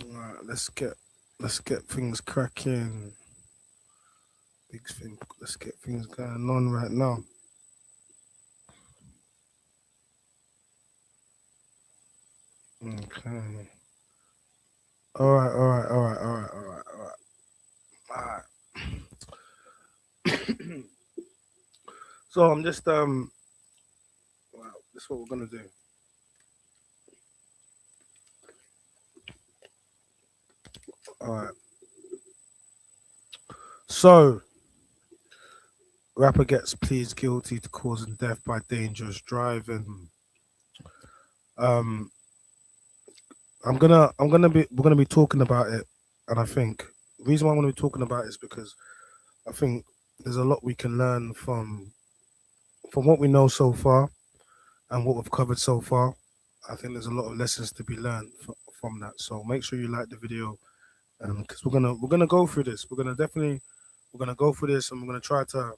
All right, let's get things cracking. Big thing. Let's get things going on right now. Okay. All right. All right. All right. All right. All right. All right. All right. So I'm just Wow. This is what we're gonna do. All right. So rapper gets pleads guilty to causing death by dangerous driving. Um, we're gonna be talking about it, and I think the reason why I'm gonna be talking about it is because I think there's a lot we can learn from what we know so far and what we've covered so far. I think there's a lot of lessons to be learned from that. So make sure you like the video, because we're gonna go through this. We're gonna go through this, and we're gonna try to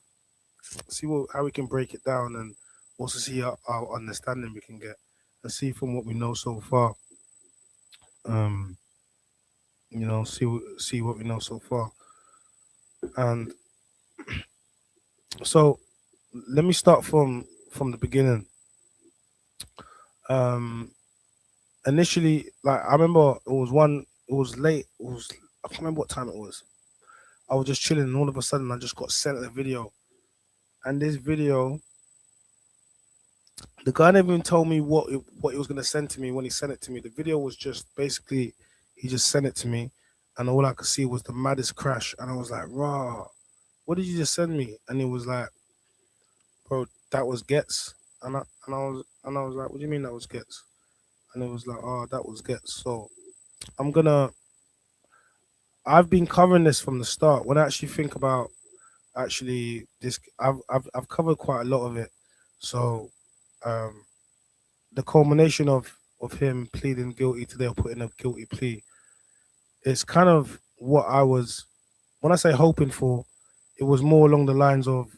see how we can break it down, and also see our understanding we can get, and see from what we know so far. Um, see what we know so far, and so let me start from the beginning. Um, Initially, like I remember, it was late. I can't remember what time it was. I was just chilling, and all of a sudden, I just got sent a video, and this video, the guy never even told me what he was gonna send to me when he sent it to me. The video was just basically he just sent it to me, and all I could see was the maddest crash, and I was like, "Raw, what did you just send me?" And it was like, "Bro, that was Ghetts," and I was like, "What do you mean that was Ghetts?" And it was like, "Oh, that was Ghetts." So I'm gonna. I've been covering this from the start. When I actually think about actually this, I've covered quite a lot of it. So um, the culmination of him pleading guilty today or putting a guilty plea is kind of what I was, when I say hoping for, it was more along the lines of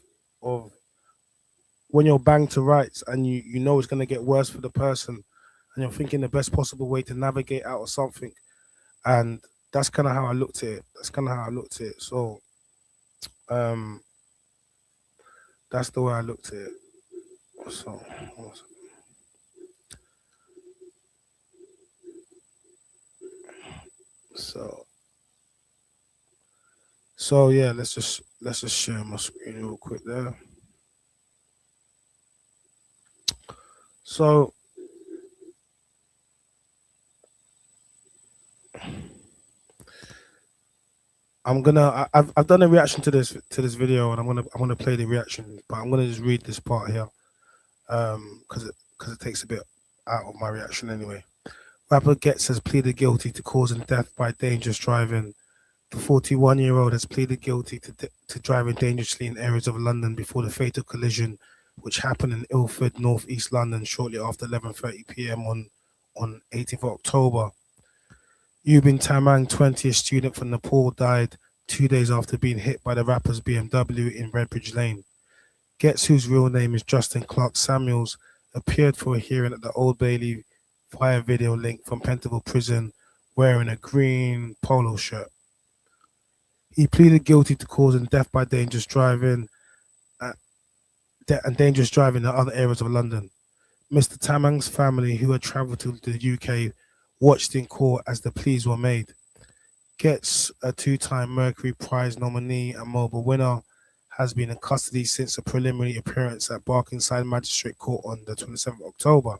when you're banged to rights and you know it's going to get worse for the person, and you're thinking the best possible way to navigate out of something. And that's kind of how I looked at it. That's kind of how I looked at it. So um that's the way I looked at it. So so so yeah, let's just share my screen real quick there. So I've done a reaction to this video, and I'm gonna play the reaction, but I'm gonna just read this part here, because it takes a bit out of my reaction anyway. Rapper Gets has pleaded guilty to causing death by dangerous driving. The 41-year-old has pleaded guilty to driving dangerously in areas of London before the fatal collision, which happened in Ilford, North East London, shortly after 11:30 p.m. on 18th of October. Yubin Tamang, 20, a student from Nepal, died 2 days after being hit by the rapper's BMW in Redbridge Lane. Gets, whose real name is Justin Clark Samuels, appeared for a hearing at the Old Bailey via video link from Pentonville Prison wearing a green polo shirt. He pleaded guilty to causing death by uh, dangerous driving in other areas of London. Mr. Tamang's family, who had travelled to the UK, watched in court as the pleas were made. Gets, a two-time Mercury Prize nominee and Mobile winner, has been in custody since a preliminary appearance at Barkingside Magistrate Court on the 27th of October.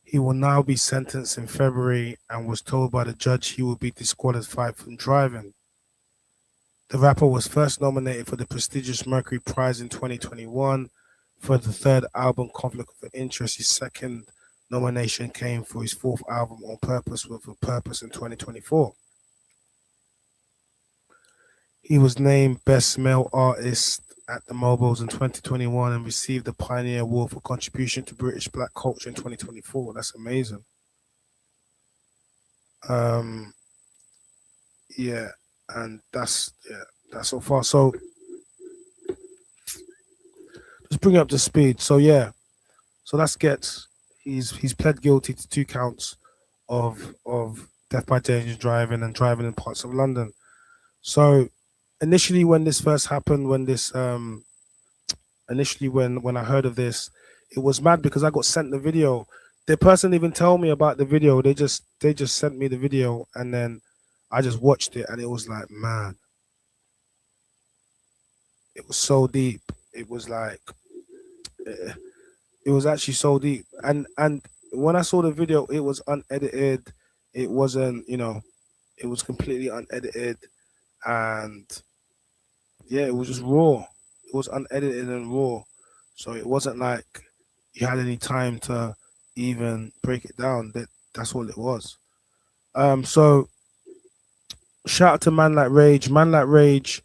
He will now be sentenced in February and was told by the judge he will be disqualified from driving. The rapper was first nominated for the prestigious Mercury Prize in 2021 for the third album, Conflict of Interest. His second nomination came for his fourth album, On Purpose with a Purpose, in 2024. He was named Best Male Artist at the Mobiles in 2021 and received the Pioneer Award for contribution to British Black culture in 2024. That's amazing. Um, yeah, and that's so far. So just bring it up to speed. So yeah, so that's Gets. He's pled guilty to two counts of death by dangerous driving and driving in parts of London. So initially, when this first happened, when this initially when I heard of this, it was mad because I got sent the video. The person even told me about the video. They just sent me the video, and then I just watched it, and it was like, man, it was so deep. It was like eh, it was actually so deep. And when I saw the video, it was unedited. It wasn't, it was completely unedited, and yeah, it was just raw. It was unedited and raw, so it wasn't like you had any time to even break it down. That's all it was. So shout out to Man Like Rage. Man Like Rage,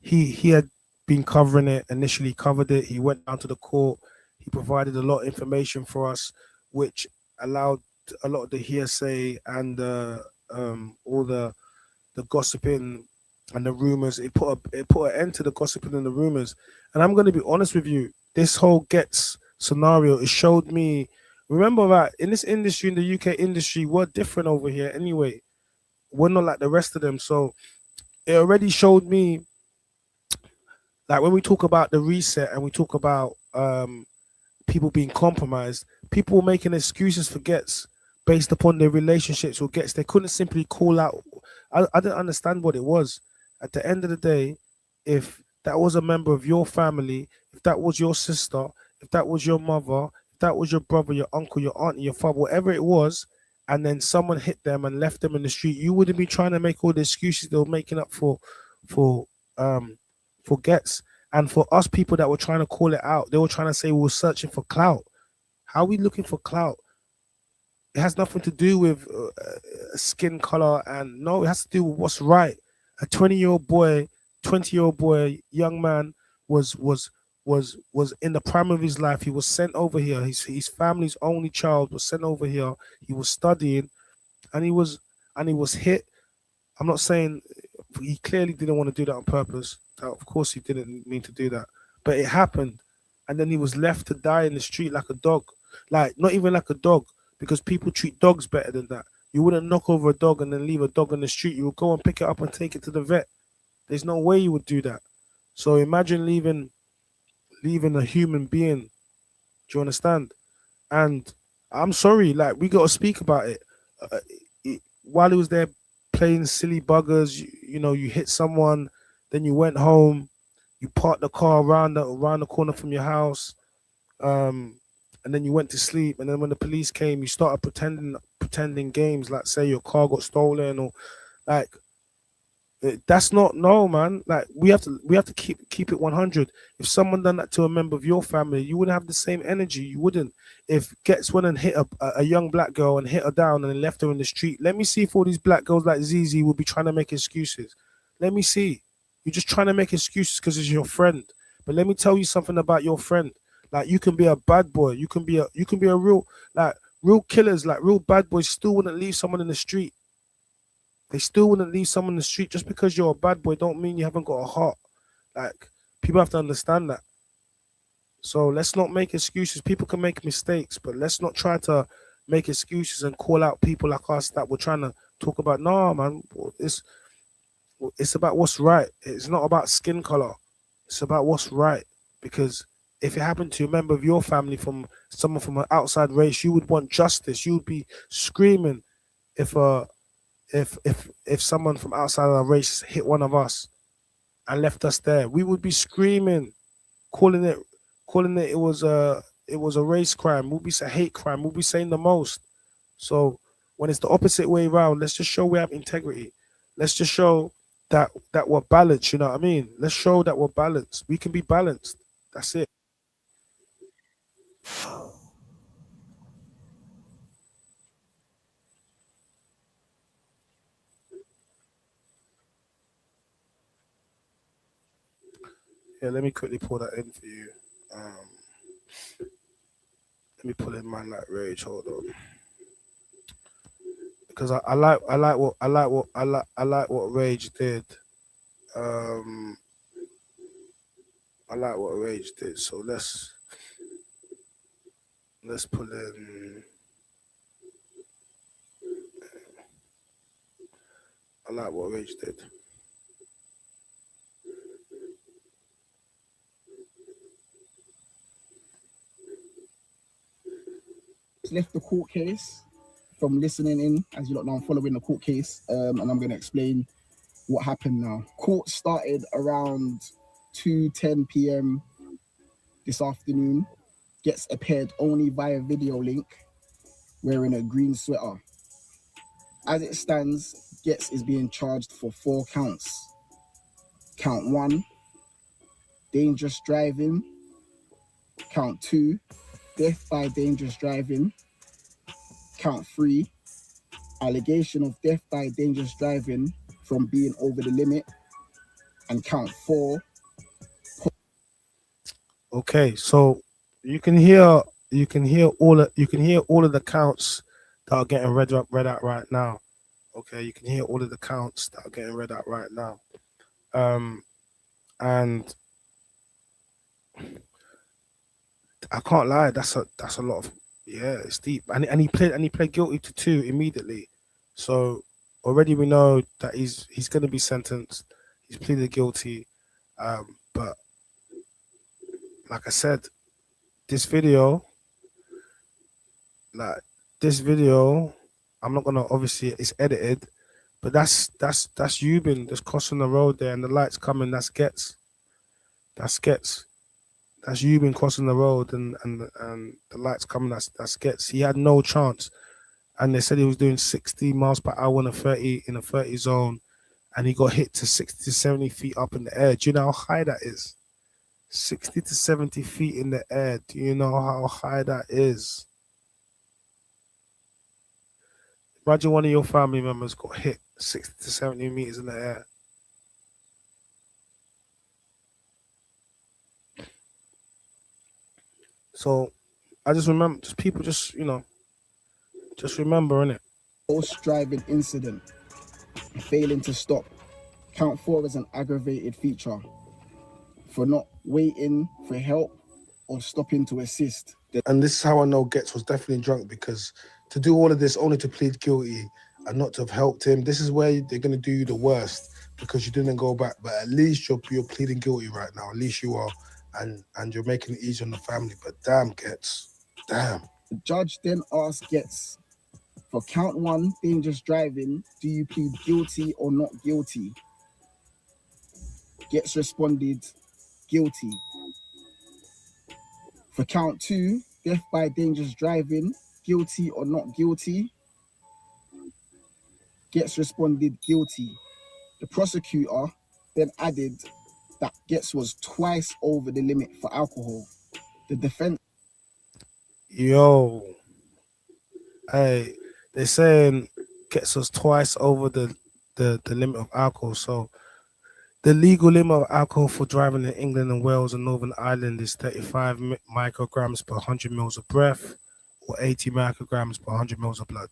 he had been covering it initially, covered it. He went down to the court. He provided a lot of information for us, which allowed a lot of the hearsay and all the gossiping and the rumors. It put an end to the gossiping and the rumors. And I'm going to be honest with you, this whole Gets scenario, it showed me. Remember that in this industry, in the UK industry, we're different over here anyway. We're not like the rest of them. So it already showed me, like when we talk about the reset and we talk about people being compromised, people making excuses for Gets based upon their relationships with Gets. They couldn't simply call out. I didn't understand what it was. At the end of the day, if that was a member of your family, if that was your sister, if that was your mother, if that was your brother, your uncle, your aunt, your father, whatever it was, and then someone hit them and left them in the street, you wouldn't be trying to make all the excuses they were making up for um for Gets. And for us people that were trying to call it out, they were trying to say we were searching for clout. How are we looking for clout? It has nothing to do with skin color, and no, it has to do with what's right. A 20-year-old boy, 20-year-old boy, young man was in the prime of his life. He was sent over here. His family's only child was sent over here. He was studying, and he was hit. I'm not saying he clearly didn't want to do that on purpose. Of course, he didn't mean to do that, but it happened, and then he was left to die in the street like a dog, like not even like a dog, because people treat dogs better than that. You wouldn't knock over a dog and then leave a dog on the street. You would go and pick it up and take it to the vet. There's no way you would do that. So imagine leaving a human being. Do you understand? And I'm sorry, like we got to speak about it. While he was there playing silly buggers, you hit someone, then you went home, you parked the car around the corner from your house, um, and then you went to sleep. And then when the police came, you started pretending games, like say your car got stolen or like that's not no man. Like we have to keep it 100. If someone done that to a member of your family, you wouldn't have the same energy. You wouldn't. If Gets went and hit a young black girl and hit her down and then left her in the street, let me see if all these black girls like Zizi will be trying to make excuses. Let me see. You're just trying to make excuses because it's your friend. But let me tell you something about your friend. Like you can be a bad boy. You can be a real, like, real killers, like real bad boys still wouldn't leave someone in the street. They still wouldn't leave someone in the street. Just because you're a bad boy don't mean you haven't got a heart. Like, people have to understand that. So let's not make excuses. People can make mistakes, but let's not try to make excuses and call out people like us that we're trying to talk about. No, man, it's about what's right. It's not about skin color. It's about what's right. Because if it happened to a member of your family, from someone from an outside race, you would want justice. You would be screaming if if someone from outside our race hit one of us and left us there. We would be screaming, calling it it was a race crime. We'll be saying hate crime. We'll be saying the most. So when it's the opposite way around, let's just show we have integrity. Let's just show that we're balanced. You know what I mean? Let's show that we're balanced. We can be balanced. That's it. Yeah, let me quickly pull that in for you. Um, let me pull in Man Like Rage. Hold on, because I like what Rage did. Um, I like what Rage did. So let's pull in. I like what Rage did. Left the court case from listening in. As you lot know, I'm following the court case, and I'm going to explain what happened now. Court started around 2:10 p.m. this afternoon. Ghetts appeared only via video link, wearing a green sweater. As it stands, Ghetts is being charged for 4 counts. Count 1, dangerous driving. Count 2, death by dangerous driving. Count 3, allegation of death by dangerous driving from being over the limit. And count 4. Okay, so you can hear all of the counts that are getting read out right now. Okay, you can hear all of the counts that are getting read out right now. And I can't lie, that's a lot of, yeah, it's deep. And he pled guilty to 2 immediately. So already we know that he's gonna be sentenced. He's pleaded guilty. But like I said, this video, like this video, I'm not gonna, obviously it's edited, but that's Yubin just crossing the road there and the lights coming. That's Ghetts. That's Ghetts. That's Yubin crossing the road and the lights coming. That's Ghetts. He had no chance, and they said he was doing 60 miles per hour in a 30 zone, and he got hit to 60 to 70 feet up in the air. Do you know how high that is? 60 to 70 feet in the air. Do you know how high that is? Imagine one of your family members got hit 60 to 70 meters in the air. So I just remember, just people, just just remember, innit? Post driving incident, failing to stop. Count 4 is an aggravated feature for not waiting for help or stopping to assist. And this is how I know Ghetts was definitely drunk, because to do all of this only to plead guilty and not to have helped him, this is where they're going to do you the worst, because you didn't go back. But at least you're pleading guilty right now. At least you are, and you're making it easy on the family. But damn, Ghetts, damn. The judge then asked Ghetts, for count 1, dangerous driving, do you plead guilty or not guilty? Ghetts responded, guilty. For count 2, death by dangerous driving, guilty or not guilty? Ghetts responded, guilty. The prosecutor then added that Ghetts was twice over the limit for alcohol. The defense... Yo, hey, they're saying Ghetts was twice over the limit of alcohol. So the legal limit of alcohol for driving in England and Wales and Northern Ireland is 35 micrograms per 100 mils of breath, or 80 micrograms per 100 mils of blood.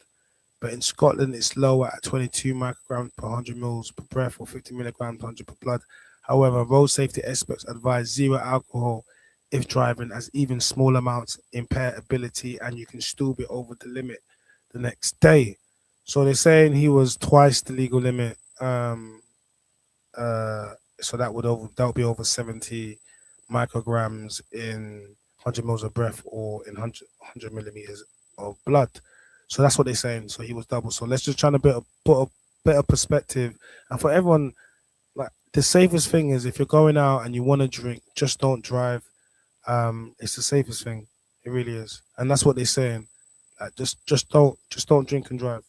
But in Scotland, it's lower at 22 micrograms per 100 mils per breath, or 50 milligrams per 100 per blood. However, road safety experts advise 0 alcohol if driving, as even small amounts impair ability and you can still be over the limit the next day. So they're saying he was twice the legal limit. So that would be over 70 micrograms in 100 mils of breath, or in 100 millimeters of blood. So that's what they're saying. So he was double. So let's just try to put a better perspective. And for everyone, like, the safest thing is, if you're going out and you want to drink, just don't drive. It's the safest thing. It really is. And that's what they're saying. Like, just don't drink and drive.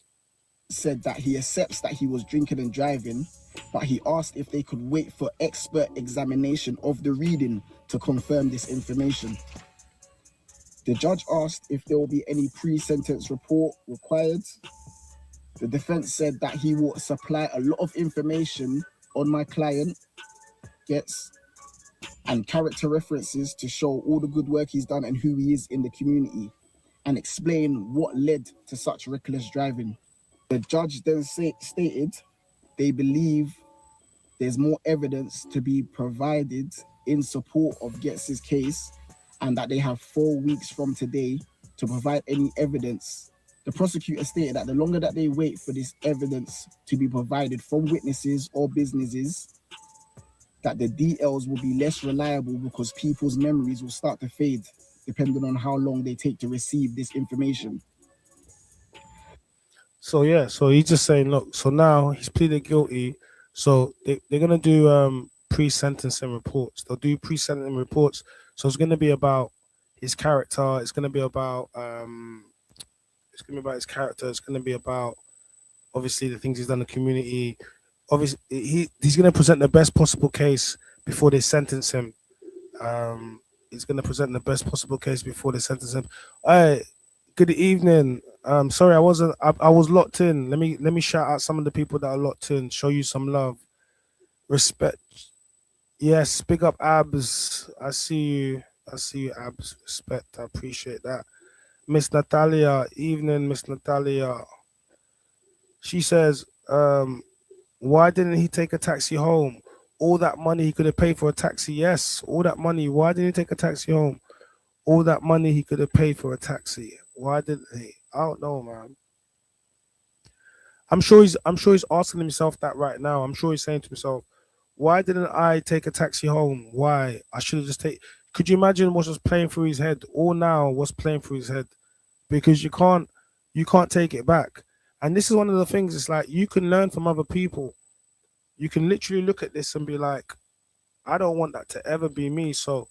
Said that he accepts that he was drinking and driving, but he asked if they could wait for expert examination of the reading to confirm this information. The judge asked if there will be any pre-sentence report required. The defense said that he will supply a lot of information on my client, Ghetts, and character references to show all the good work he's done and who he is in the community, and explain what led to such reckless driving. The judge then stated they believe there's more evidence to be provided in support of Ghetts' case, and that they have 4 weeks from today to provide any evidence The prosecutor stated that the longer that they wait for this evidence to be provided from witnesses or businesses, that the details will be less reliable because people's memories will start to fade depending on how long they take to receive this information. So yeah, so he's just saying, look, so now he's pleaded guilty. So they're gonna do pre-sentencing reports. They'll do pre-sentencing reports. So it's gonna be about his character. It's gonna be about his character. It's gonna be about obviously the things he's done in the community. Obviously he's gonna present the best possible case before they sentence him. Um he's gonna present the best possible case before they sentence him. Hey, good evening. Sorry, I wasn't. I was locked in. Let me shout out some of the people that are locked in. Show you some love, respect. Yes, big up Abs. I see you. I see you, Abs. Respect. I appreciate that. Miss Natalia. Evening, Miss Natalia. She says, why didn't he take a taxi home? All that money he could have paid for a taxi. Yes, all that money. Why didn't he take a taxi home? All that money he could have paid for a taxi. Why didn't he? I don't know, man. I'm sure he's asking himself that right now. I'm sure he's saying to himself, why didn't I take a taxi home? Why? I should have just take. Could you imagine what was playing through his head? All now what's playing through his head because you can't take it back. And this is one of the things. It's like you can learn from other people. You can literally look at this and be like, I don't want that to ever be me. So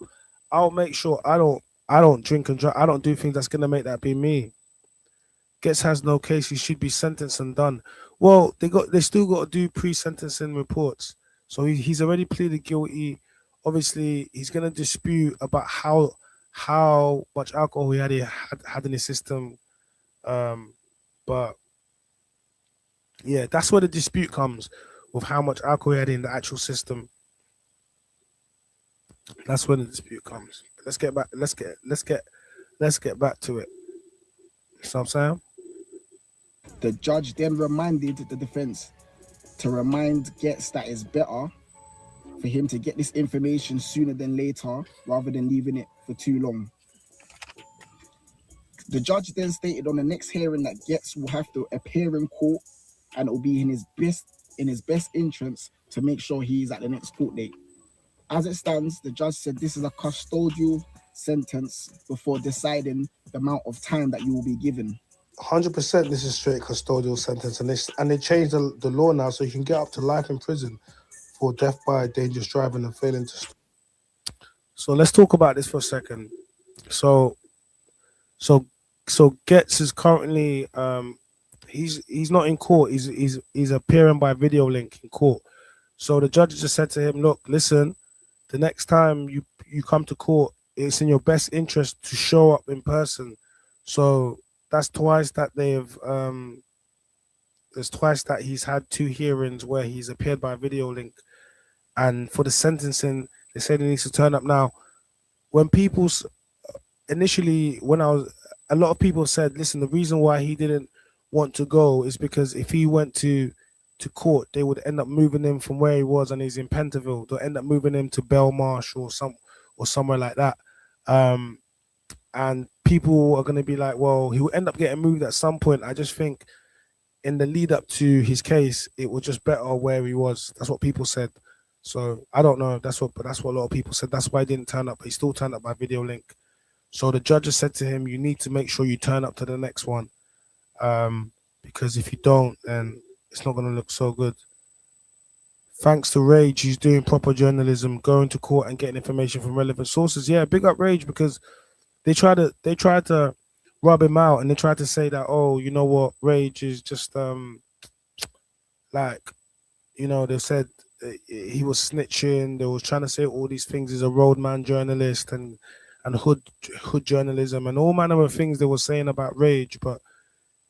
I'll make sure I don't drink and drive. I don't do things that's gonna make that be me. Gets has no case. He should be sentenced and done. Well, they still got to do pre-sentencing reports. So he's already pleaded guilty. Obviously, he's gonna dispute about how much alcohol he had in his system. Um, but yeah, that's where the dispute comes with how much alcohol he had in the actual system. That's where the dispute comes. Let's get back. Let's get back to it. You know what I'm saying? The judge then reminded the defense to remind Ghetts that it's better for him to get this information sooner than later rather than leaving it for too long. The judge then stated on the next hearing that Ghetts will have to appear in court and it will be in his best interest to make sure he is at the next court date. As it stands, the judge said this is a custodial sentence before deciding the amount of time that you will be given. 100%. This is straight custodial sentence, and they changed the law now, so you can get up to life in prison for death by dangerous driving and failing to. So let's talk about this for a second. So so so Getz is currently he's not in court. He's appearing by video link in court. So the judge just said to him, look, listen, the next time you come to court, it's in your best interest to show up in person. So that's twice that there's twice that he's had two hearings where he's appeared by video link. And for the sentencing, they said he needs to turn up now. When initially, when I was, a lot of people said, listen, the reason why he didn't want to go is because if he went to court, they would end up moving him from where he was, and he's in Pentonville. They'll end up moving him to Belmarsh or somewhere like that. And people are going to be like, well, he will end up getting moved at some point. I just think in the lead up to his case, it was just better where he was. That's what people said. So I don't know. But that's what a lot of people said. That's why he didn't turn up. He still turned up by video link. So the judge has said to him, you need to make sure you turn up to the next one. Because if you don't, then it's not going to look so good. Thanks to Rage, he's doing proper journalism, going to court and getting information from relevant sources. Yeah, big up Rage, because they try to rub him out, and they try to say that, oh, you know what, Rage is just like, they said he was snitching. They was trying to say all these things. He's a roadman journalist and hood journalism and all manner of things they were saying about Rage, but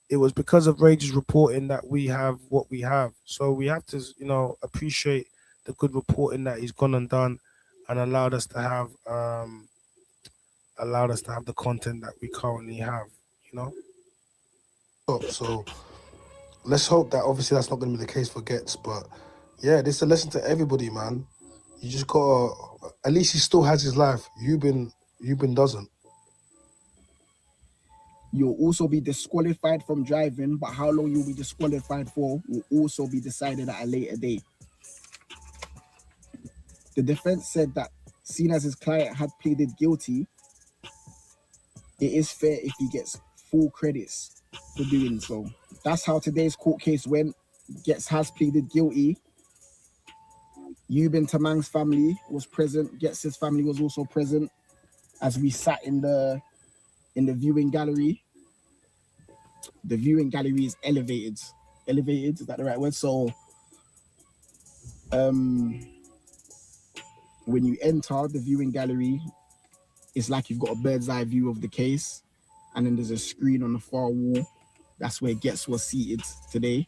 it was because of Rage's reporting that we have what we have. So we have to, appreciate the good reporting that he's gone and done, and allowed us to have the content that we currently have. So let's hope that obviously that's not going to be the case for Ghetts, but yeah, this is a lesson to everybody, man. You just gotta. At least he still has his life. Yubin doesn't. You'll also be disqualified from driving, but how long you'll be disqualified for will also be decided at a later date. The defense said that, seeing as his client had pleaded guilty, it is fair if he gets full credits for doing so. That's how today's court case went. Ghetts has pleaded guilty. Yubin Tamang's family was present. Ghetts' family was also present as we sat in the viewing gallery. The viewing gallery is elevated. Elevated, is that the right word? So when you enter the viewing gallery, it's like you've got a bird's eye view of the case, and then there's a screen on the far wall. That's where Ghetts was seated today.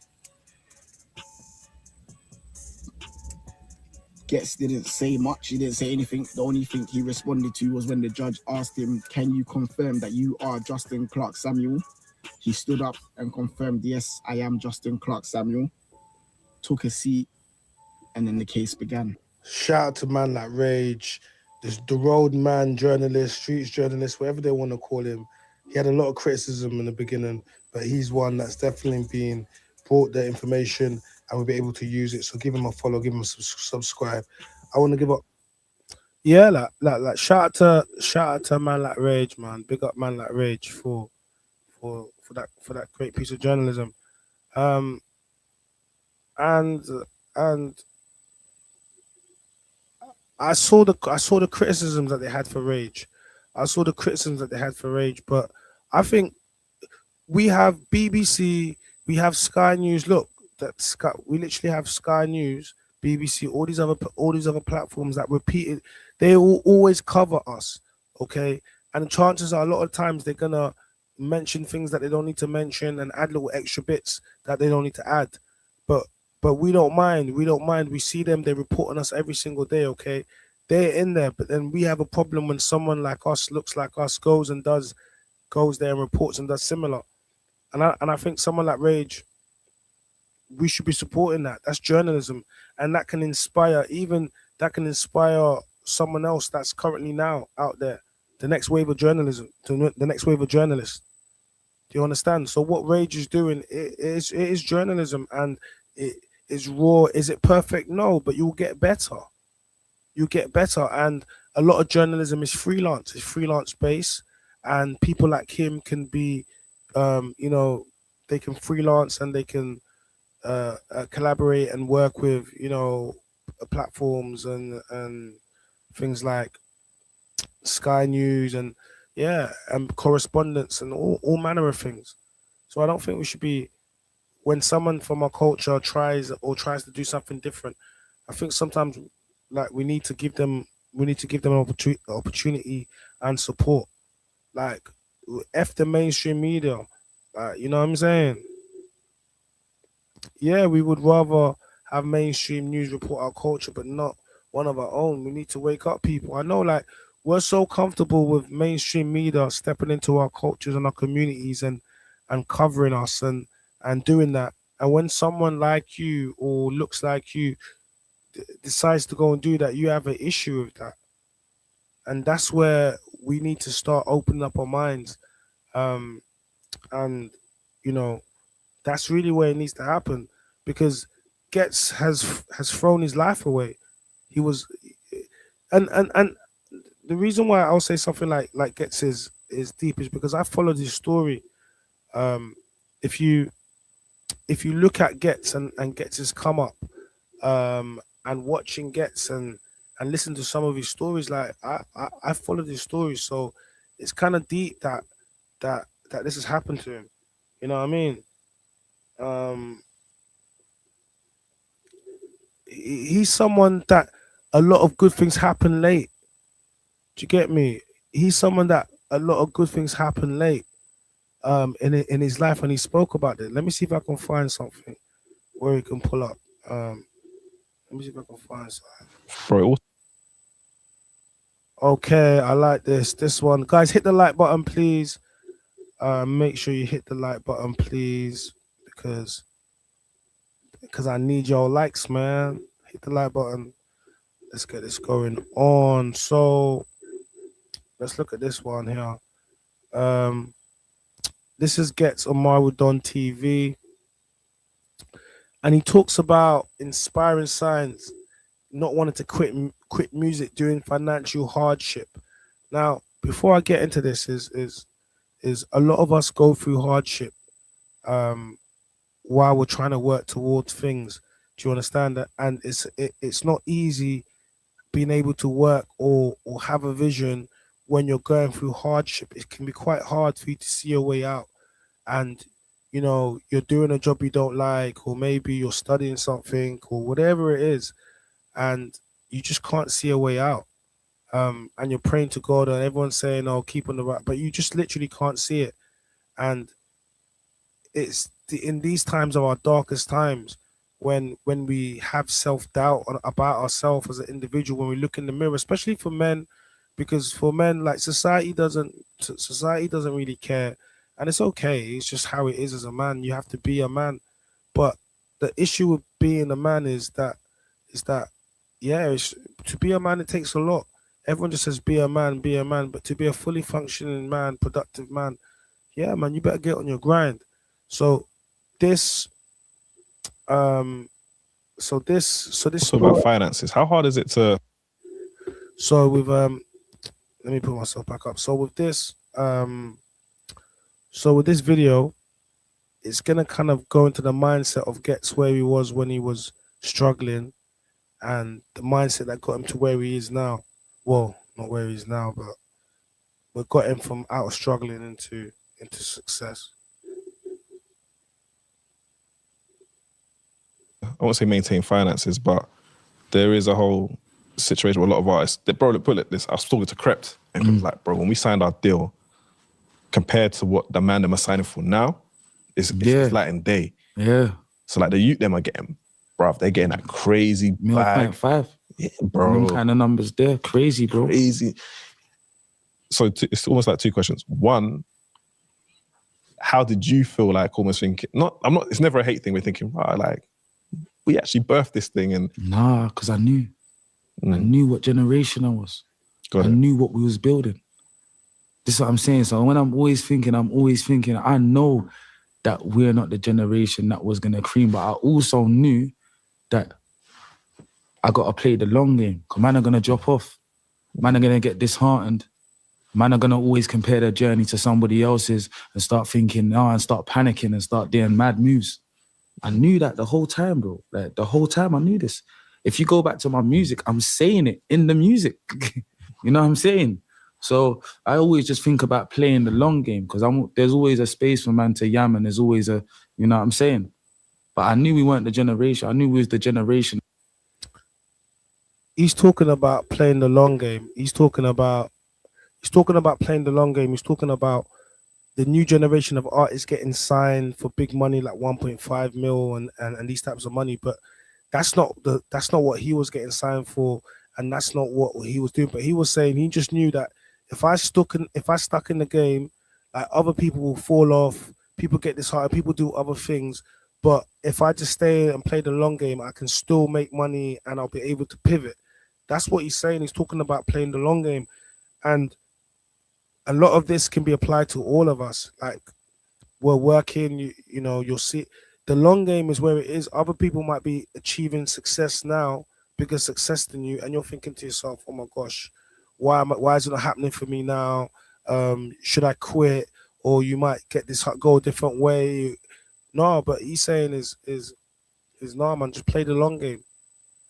Ghetts didn't say much. He didn't say anything. The only thing he responded to was when the judge asked him, "Can you confirm that you are Justin Clark Samuel?" He stood up and confirmed, "Yes, I am Justin Clark Samuel." Took a seat, and then the case began. Shout out to man like Rage, the road man journalist, streets journalist, whatever they want to call him. He had a lot of criticism in the beginning, but he's one that's definitely been brought the information and we'll be able to use it. So give him a follow, give him a subscribe. I want to give up. Yeah, like shout out to a man like Rage, man. Big up man like Rage for that great piece of journalism. Um and and I saw the criticisms that they had for Rage. I saw the criticisms that they had for Rage, but I think we have BBC, we have Sky News. Look, that Sky, we literally have Sky News, BBC, all these other platforms that repeat it. They will always cover us, okay? And the chances are a lot of times they're gonna mention things that they don't need to mention and add little extra bits that they don't need to add. But we don't mind. We don't mind. We see them. They report on us every single day. Okay, they're in there. But then we have a problem when someone like us, looks like us, goes there and reports and does similar. And I think someone like Rage, we should be supporting that. That's journalism, and that can inspire someone else that's currently now out there. The next wave of journalism, the next wave of journalists. Do you understand? So what Rage is doing, it is journalism, and it is raw. Is it perfect? No, but you'll get better. You get better, and a lot of journalism is freelance. It's freelance based, and people like him can be, you know, they can freelance and they can collaborate and work with, you know, platforms and things like Sky News and yeah, and correspondence and all manner of things. So I don't think we should be when someone from our culture tries to do something different. I think sometimes like we need to give them an opportunity and support. Like f the mainstream media. You know what I'm saying? Yeah, we would rather have mainstream news report our culture, but not one of our own. We need to wake up people. I know, like, we're so comfortable with mainstream media stepping into our cultures and our communities and covering us and doing that. And when someone like you or looks like you decides to go and do that, you have an issue with that. And that's where we need to start opening up our minds. Um, and you know, that's really where it needs to happen because Getz has thrown his life away. He was, and the reason why I'll say something like Getz is deep is because I followed his story. Um, if you look at Getz and Getz has come up, and watching Getz and listen to some of his stories, like I followed his stories, so it's kind of deep that this has happened to him. You know what I mean? Um, he's someone that a lot of good things happen late. Do you get me? He's someone that a lot of good things happen late. In his life, and he spoke about it. Let me see if I can find something where he can pull up. Let me see if I can find something. Bro, Okay, I like this one, guys. Hit the like button, please. Make sure you hit the like button, please, because I need your likes, man. Hit the like button. Let's get this going on. So let's look at this one here. Um, This is Ghetts on Marwood TV, and he talks about inspiring signs, not wanting to quit music during financial hardship. Now, before I get into this, is a lot of us go through hardship um, while we're trying to work towards things. Do you understand that? And it's not easy being able to work or have a vision when you're going through hardship. It can be quite hard for you to see a way out, and you're doing a job you don't like, or maybe you're studying something or whatever it is, and you just can't see a way out. And you're praying to God, and everyone's saying, "Oh, keep on the right," but you just literally can't see it. And in these times of our darkest times, when we have self-doubt about ourselves as an individual, when we look in the mirror, especially for men, because for men, like, society doesn't really care, and it's okay. It's just how it is as a man. You have to be a man. But the issue with being a man is that yeah, to be a man, it takes a lot. Everyone just says be a man, but to be a fully functioning man, productive man, yeah, man, you better get on your grind. So this, um, so this Also about finances. How hard is it to? So with let me put myself back up. So with this video, it's gonna kind of go into the mindset of Ghetts where he was when he was struggling, and the mindset that got him to where he is now. Well, not where he is now, but what got him from out of struggling into success. I won't say maintain finances, but there is a whole situation with a lot of artists. Bro, put it this. I was talking to Crept, and he was like, bro, when we signed our deal, compared to what the man them are signing for now, it's light and day. Yeah. So like the youth them are getting, bruv, they're getting that crazy bag. 0.5. Yeah, bro. Them kind of numbers there. Crazy, bro. Crazy. So it's almost like two questions. One, how did you feel like almost thinking, it's never a hate thing. We're thinking, right, like, we actually birthed this thing and... Nah, because I knew. I knew what generation I was. I knew what we was building. This is what I'm saying. So when I'm always thinking, I know that we're not the generation that was going to cream, but I also knew that I got to play the long game, because man are going to drop off. Man are going to get disheartened. Man are going to always compare their journey to somebody else's and start thinking, and start panicking and start doing mad moves. I knew that the whole time, bro. Like, the whole time I knew this. If you go back to my music, I'm saying it in the music. You know what I'm saying? So I always just think about playing the long game, because there's always a space for man to yam, and there's always a, you know what I'm saying? But I knew we weren't the generation. I knew we was the generation. He's talking about playing the long game. He's talking about playing the long game. He's talking about the new generation of artists getting signed for big money, like 1.5 mil and these types of money. But that's not what he was getting signed for, and that's not what he was doing. But he was saying he just knew that if I stuck in the game, like, other people will fall off, people get disheartened, people do other things. But if I just stay and play the long game, I can still make money and I'll be able to pivot. That's what he's saying. He's talking about playing the long game. And a lot of this can be applied to all of us. Like, we're working, you'll see the long game is where it is. Other people might be achieving success now, bigger success than you, and you're thinking to yourself, oh my gosh, why is it not happening for me now? Should I quit? Or you might go a different way. No, but he's saying is no, man, just play the long game.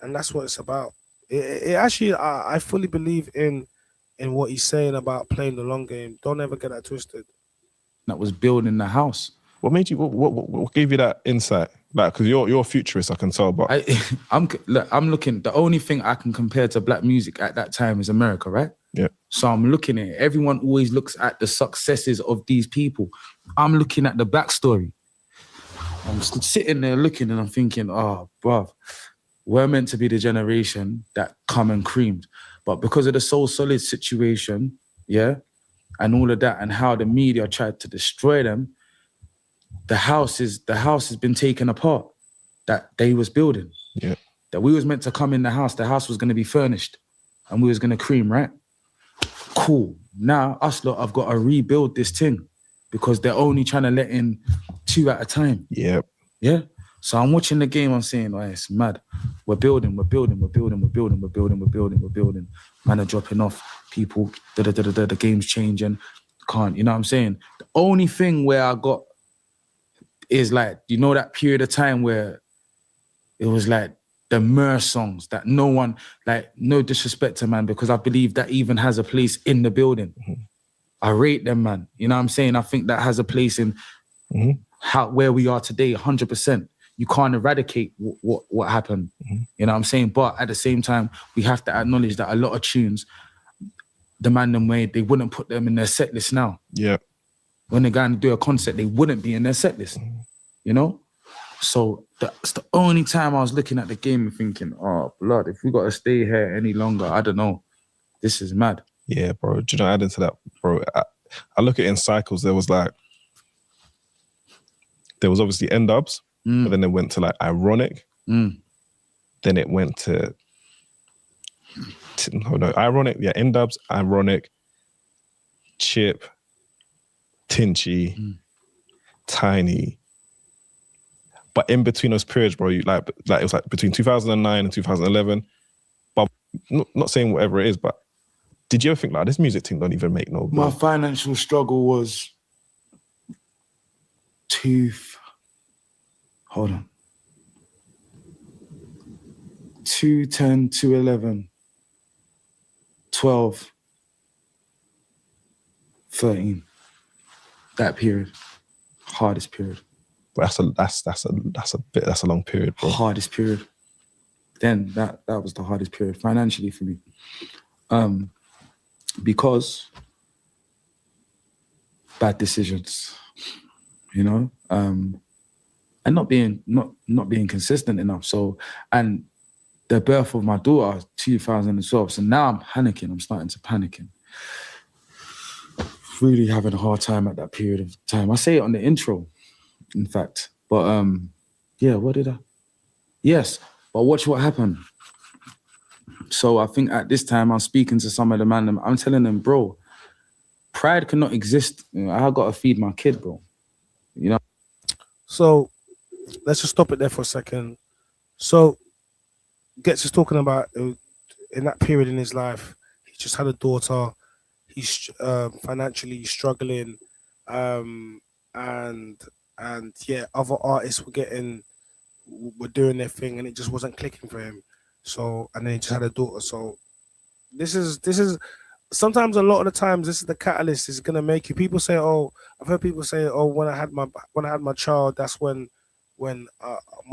And that's what it's about. It actually, I fully believe in what he's saying about playing the long game. Don't ever get that twisted. That was building the house. What made you? What gave you that insight? Like, because you're a futurist, I can tell. But I'm looking. The only thing I can compare to black music at that time is America, right? Yeah. So I'm looking at it. Everyone always looks at the successes of these people. I'm looking at the backstory. I'm sitting there looking, and I'm thinking, oh, bruv, we're meant to be the generation that come and creamed. But because of the Soul Solid situation, yeah, and all of that, and how the media tried to destroy them, the house has been taken apart that they was building. Yeah. That we was meant to come in the house was going to be furnished, and we was going to cream, right? Cool. Now, us lot, I've got to rebuild this thing. because they're only trying to let in 2 at a time. Yep. Yeah. So I'm watching the game, I'm saying, oh, it's mad. We're building. Man are dropping off. People, the game's changing. Can't, you know what I'm saying? The only thing where I got is like, you know that period of time where it was like the Mer songs that no one, like, no disrespect to, man, because I believe that even has a place in the building. Mm-hmm. I rate them, man. You know what I'm saying? I think that has a place in where we are today, 100%. You can't eradicate what happened. Mm-hmm. You know what I'm saying? But at the same time, we have to acknowledge that a lot of tunes, the man them made, they wouldn't put them in their set list now. Yeah. When they're going to do a concert, they wouldn't be in their set list. You know? So that's the only time I was looking at the game and thinking, oh, blood, if we got to stay here any longer, I don't know. This is mad. Yeah, bro. Do you know, adding to that, bro, I look at it in cycles. There was obviously N-dubs, but then it went to like Ironic. Then it went to Ironic, yeah, N-dubs, Ironic, Chip, Tinchy, Tiny. But in between those periods, bro, you like it was like between 2009 and 2011. But not saying whatever it is, but did you ever think like this music thing don't even make no good? My financial struggle was hold on. 210, 211, 12, 13. That period. Hardest period. But that's a long period, bro. Hardest period. Then that was the hardest period financially for me. Because bad decisions, you know, and not being consistent enough. So, and the birth of my daughter, 2012. So now I'm panicking. I'm starting to panic. Really having a hard time at that period of time. I say it on the intro, in fact. But yeah, what did I? Yes, but watch what happened. So I think at this time I'm speaking to some of the man. I'm telling them, bro, pride cannot exist. You know, I got to feed my kid, bro. You know. So let's just stop it there for a second. So Ghetts is talking about in that period in his life, he just had a daughter. He's financially struggling, and yeah, other artists were doing their thing, and it just wasn't clicking for him. So, and then he just had a daughter. So this is sometimes, a lot of the times, this is the catalyst. Is gonna make you. People say, oh, I've heard people say, oh, when I had my child, that's when my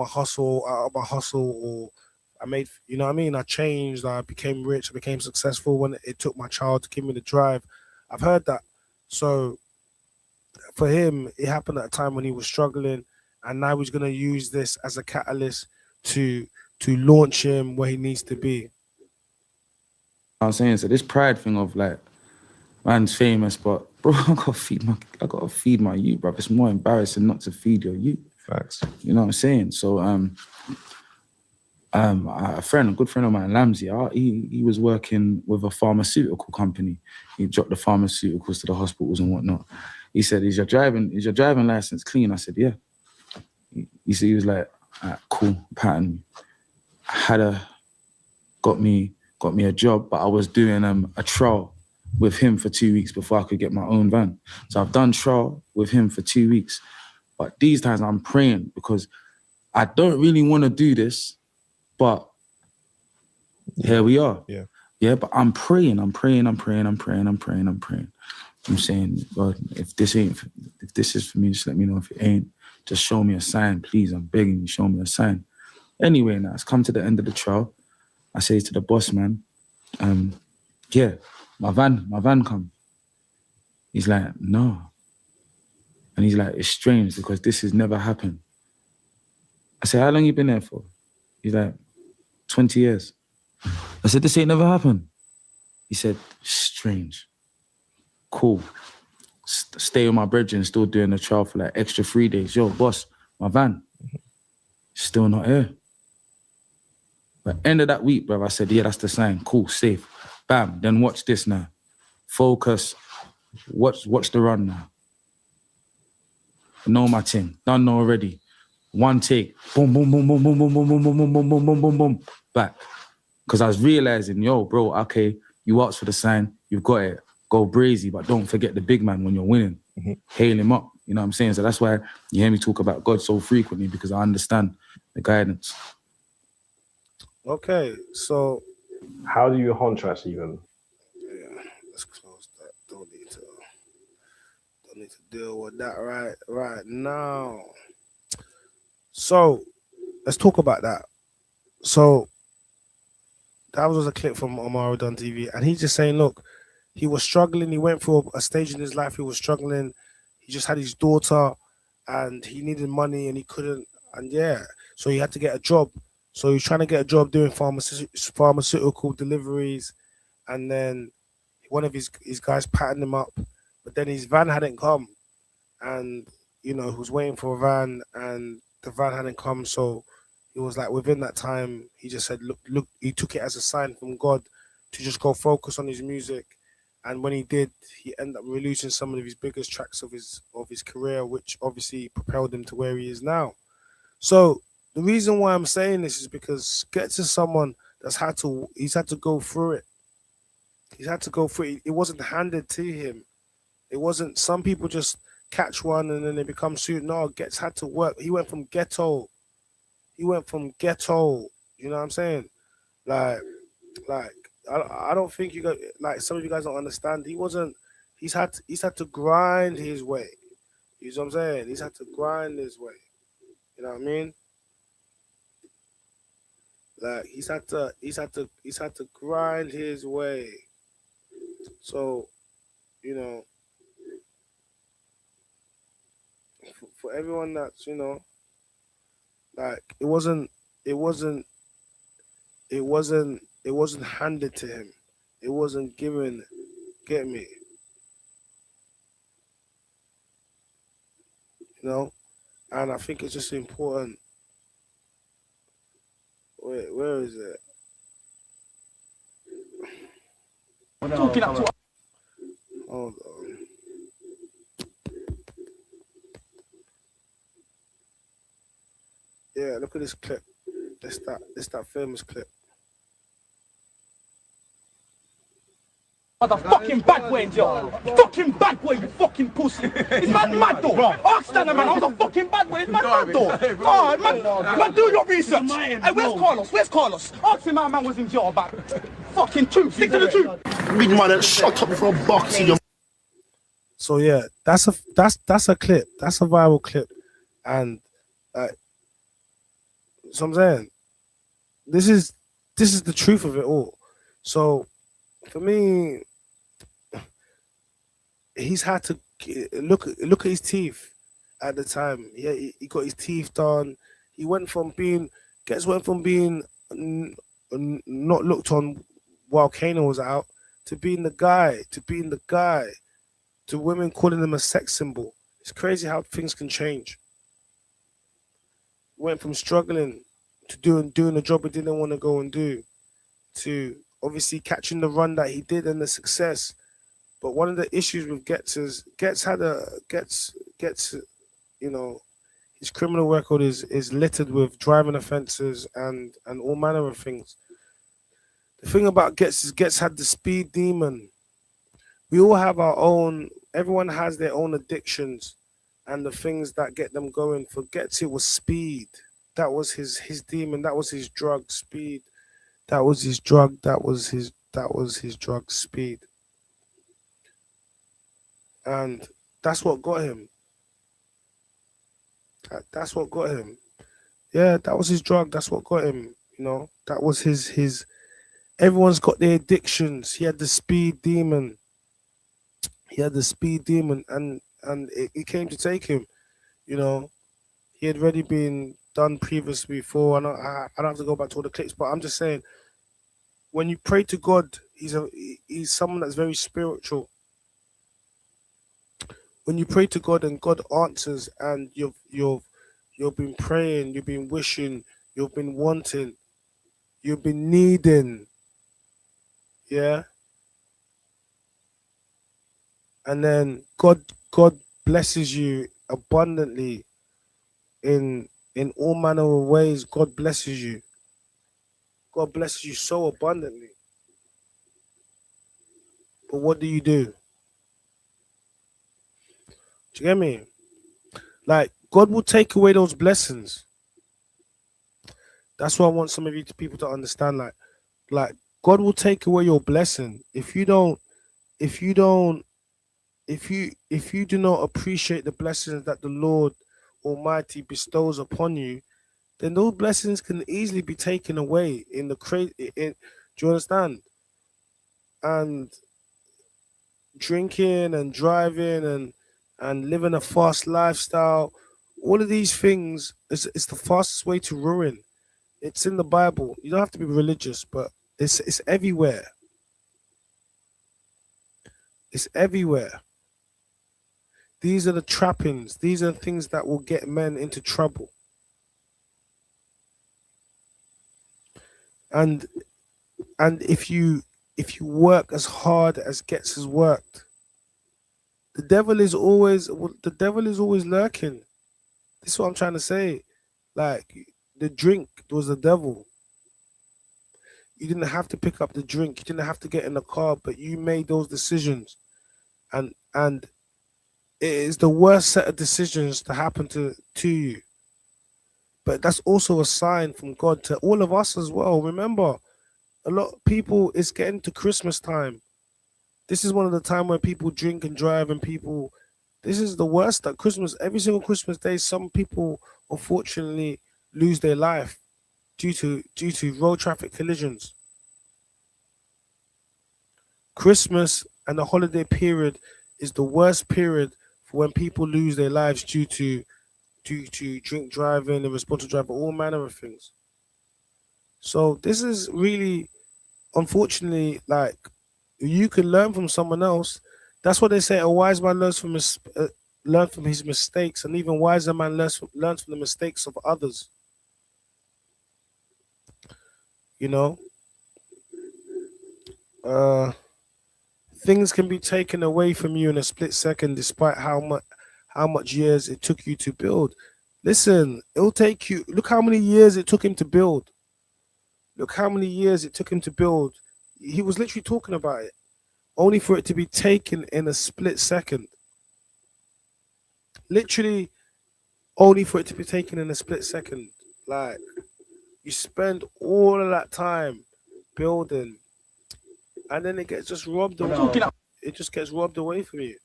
hustle, or I made, you know what I mean? I changed, I became rich, I became successful when it took my child to give me the drive. I've heard that. So for him, it happened at a time when he was struggling, and now he's going to use this as a catalyst to launch him where he needs to be. I'm saying, so this pride thing of like, man's famous, but bro, I gotta feed my youth, bro. It's more embarrassing not to feed your youth. Facts. You know what I'm saying? So a good friend of mine, Lamsey, he was working with a pharmaceutical company. He dropped the pharmaceuticals to the hospitals and whatnot. He said, is your driving license clean? I said, yeah. He was like, cool, pattern. Got me a job, but I was doing a trial with him for 2 weeks before I could get my own van. So I've done trial with him for 2 weeks. But these times I'm praying because I don't really want to do this, but here we are. Yeah. Yeah, but I'm praying. I'm saying, God, if this is for me, just let me know. If it ain't, just show me a sign, please. I'm begging you, show me a sign. Anyway, now it's come to the end of the trial. I say to the boss man, yeah, my van come. He's like, no. And he's like, it's strange because this has never happened. I said, how long you been there for? He's like, 20 years. I said, this ain't never happened. He said, strange. Cool. Stay with my brethren, still doing the trial for like extra 3 days. Yo, boss, my van, still not here. But end of that week, bro, I said, yeah, that's the sign. Cool, safe. Bam, then watch this now. Focus. Watch the run now. know my thing. Done know already. One take. Boom, boom, boom, boom, boom, boom, boom, boom, boom, boom, boom, boom, boom, boom, boom. Back. Because I was realizing, yo, bro, okay, you asked for the sign, you've got it. Go brazy, but don't forget the big man when you're winning. Hail him up. You know what I'm saying? So that's why you hear me talk about God so frequently, because I understand the guidance. Okay, so How do you contrast even? yeah, let's close that. Don't need to deal with that right now. So let's talk about that. So that was a clip from Omar Don TV, and he's just saying, look, he was struggling. He went through a stage in his life. He was struggling. He just had his daughter, and he needed money, and he couldn't. And yeah, so he had to get a job. So he's trying to get a job doing pharmaceutical deliveries, and then one of his guys patting him up, but then his van hadn't come, and he was waiting for a van, and the van hadn't come. So he was like, within that time, he just said, look. He took it as a sign from God to just go focus on his music. And when he did, he ended up releasing some of his biggest tracks of his career, which obviously propelled him to where he is now. So the reason why I'm saying this is because Ghetts is someone he's had to go through it. He's had to go through it. It wasn't handed to him. It wasn't, some people just catch one and then they become suited. No, Ghetts had to work. He went from ghetto. You know what I'm saying? Like I don't think you got, like, some of you guys don't understand. He's had to grind his way. You know what I'm saying? He's had to grind his way. You know what I mean? Like he's had to grind his way. So, for everyone that's, like it wasn't handed to him. It wasn't given. Get me? And I think it's just important. Wait, where is it? Hold on. Yeah, look at this clip. It's that famous clip. Motherfucking bad way, yo. Fucking bad way, you fucking pussy. It's mad though. Ask that man, I was a fucking bad way. It's mad though. God, man, do your research. Hey, where's Carlos? Ask him how man was in jail about fucking truth. Stick to the truth. Big man, shut up before boxing you. So yeah, that's a clip. That's a viral clip, and so I'm saying this is the truth of it all. So for me, he's had to look at his teeth at the time. Yeah, he got his teeth done. Ghetts went from being not looked on while Kano was out to being the guy, to women calling him a sex symbol. It's crazy how things can change. Went from struggling to doing a job he didn't want to go and do, to obviously catching the run that he did and the success. But one of the issues with Ghetts is Ghetts, his criminal record is littered with driving offences and all manner of things. The thing about Ghetts is Ghetts had the speed demon. We all have our own, everyone has their own addictions and the things that get them going. For Ghetts, it was speed. That was his demon. That was his drug, speed. That was his drug. That was his drug, speed. And that's what got him. That's what got him. Yeah, that was his drug. That's what got him. That was his. Everyone's got their addictions. He had the speed demon. And it came to take him. He had already been done previously before. I don't have to go back to all the clips, but I'm just saying, when you pray to God, he's someone that's very spiritual. When you pray to God and God answers, and you've been praying, you've been wishing, you've been wanting, you've been needing, yeah. And then God blesses you abundantly in all manner of ways. God blesses you. God blesses you so abundantly. But what do? Do you get me? Like, God will take away those blessings. That's what I want some of you people to understand. Like God will take away your blessing if you do not appreciate the blessings that the Lord Almighty bestows upon you. Then those blessings can easily be taken away in the crazy. Do you understand? And drinking and driving and living a fast lifestyle, all of these things is the fastest way to ruin. It's in the Bible. You don't have to be religious, but it's everywhere. It's everywhere. These are the trappings. These are the things that will get men into trouble. And if you work as hard as Ghetts has worked, the devil is always lurking. This is what I'm trying to say. Like, the drink was the devil. You didn't have to pick up the drink. You didn't have to get in the car, but you made those decisions. And it is the worst set of decisions to happen to you. But that's also a sign from God to all of us as well. Remember, a lot of people, it's getting to Christmas time. This is one of the time where people drink and drive and people, this is the worst at Christmas. Every single Christmas day, some people unfortunately lose their life due to road traffic collisions. Christmas and the holiday period is the worst period for when people lose their lives due to drink driving, irresponsible driving, all manner of things. So this is really, unfortunately, like, you can learn from someone else. That's what they say. A wise man learns from his mistakes, and even wiser man learns from the mistakes of others. You know, things can be taken away from you in a split second, despite how much years it took you to build. Listen, it'll take you. Look how many years it took him to build. Look how many years it took him to build. He was literally talking about it, only for it to be taken in a split second. Literally, only for it to be taken in a split second. Like, you spend all of that time building, and then it gets just robbed away. It just gets robbed away from you.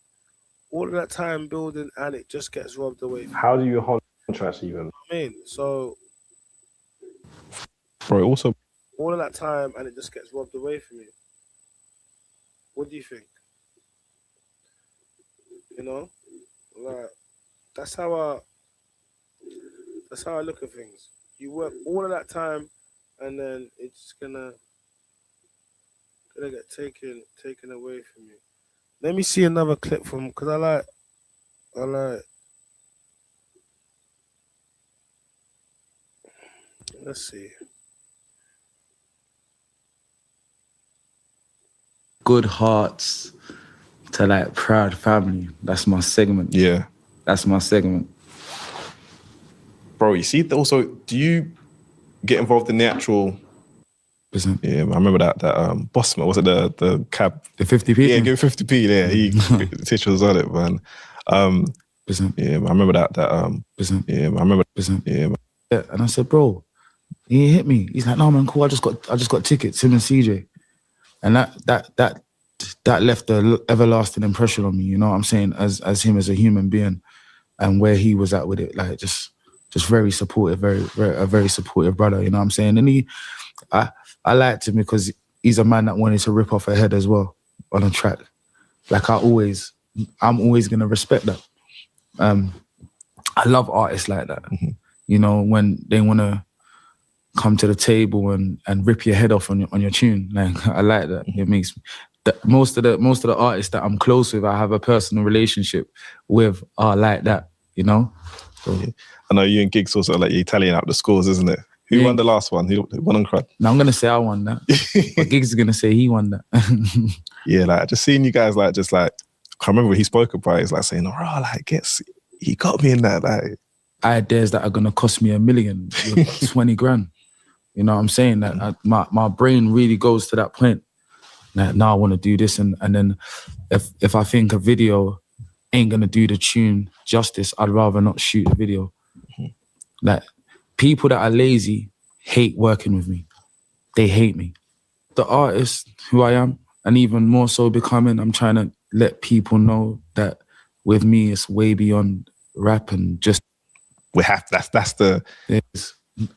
All of that time building, and it just gets robbed away. How do you hold contrast even? I mean, so, bro, also all of that time, and it just gets robbed away from you. What do you think? You know, like, that's how I look at things. You work all of that time, and then it's gonna get taken away from you. Let me see another clip from, because I like. Let's see. Good hearts to like proud family. That's my segment. Yeah. That's my segment. Bro, you see, also, do you get involved in the actual... Yeah, I remember that Bossman, was it the cab? The 50p? Yeah, give 50p, yeah. The teacher was on it, man. Yeah, I remember that yeah, I remember. Yeah. And I said, bro, he hit me. He's like, no, man, cool. I just got tickets, him and CJ. And that left an everlasting impression on me, you know what I'm saying, as him as a human being and where he was at with it, like just very supportive, a very supportive brother, you know what I'm saying? And I liked him because he's a man that wanted to rip off a head as well on a track. Like I'm always gonna respect that. I love artists like that. Mm-hmm. You know, when they wanna come to the table and rip your head off on your tune. Like I like that. It makes me, most of the artists that I'm close with, I have a personal relationship with, are like that, you know? So, yeah. I know you and Giggs also like you're tallying up the scores, isn't it? Who won the last one? Who won on crud? Now I'm gonna say I won that. But Giggs is gonna say he won that. Yeah, like just seeing you guys like I can't remember what he spoke about. He's like saying, "Oh, like Ghetts, he got me in that. Like, ideas that are gonna cost me $1 million with 20 grand. You know what I'm saying? That my brain really goes to that point. That now I want to do this, and then if I think a video ain't gonna do the tune justice, I'd rather not shoot a video. Like, people that are lazy hate working with me. They hate me. The artist who I am, and even more so becoming, I'm trying to let people know that with me it's way beyond rap and just we have that's the.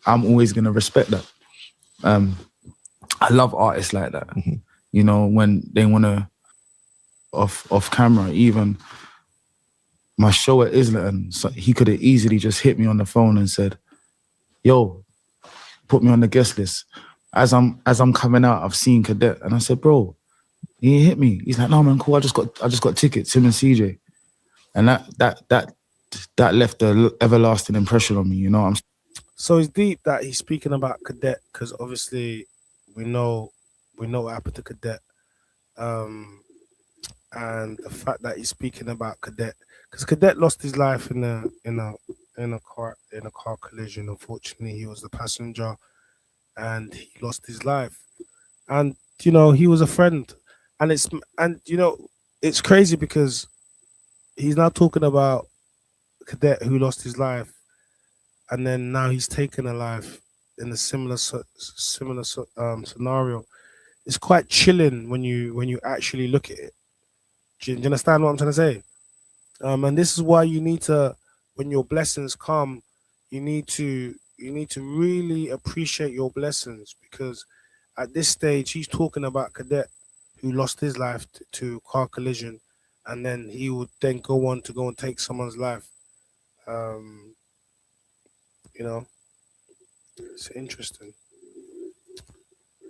I'm always gonna respect that. I love artists like that. You know, when they wanna off camera, even my show at Islington, so he could have easily just hit me on the phone and said, "Yo, put me on the guest list." As I'm coming out, I've seen Cadet, and I said, "Bro, he hit me." He's like, "No man, cool. I just got tickets, him and CJ," and that left an everlasting impression on me. You know, So it's deep that he's speaking about Cadet, because obviously we know what happened to Cadet, and the fact that he's speaking about Cadet, because Cadet lost his life in a car collision. Unfortunately, he was the passenger, and he lost his life. And you know, he was a friend, and it's crazy because he's now talking about Cadet who lost his life, and then now he's taken a life in a similar scenario. It's quite chilling when you actually look at it. Do you understand what I'm trying to say? And this is why you need to, when your blessings come, you need to really appreciate your blessings, because at this stage he's talking about Cadet who lost his life to car collision, and then he would then go on to take someone's life. You know, it's interesting.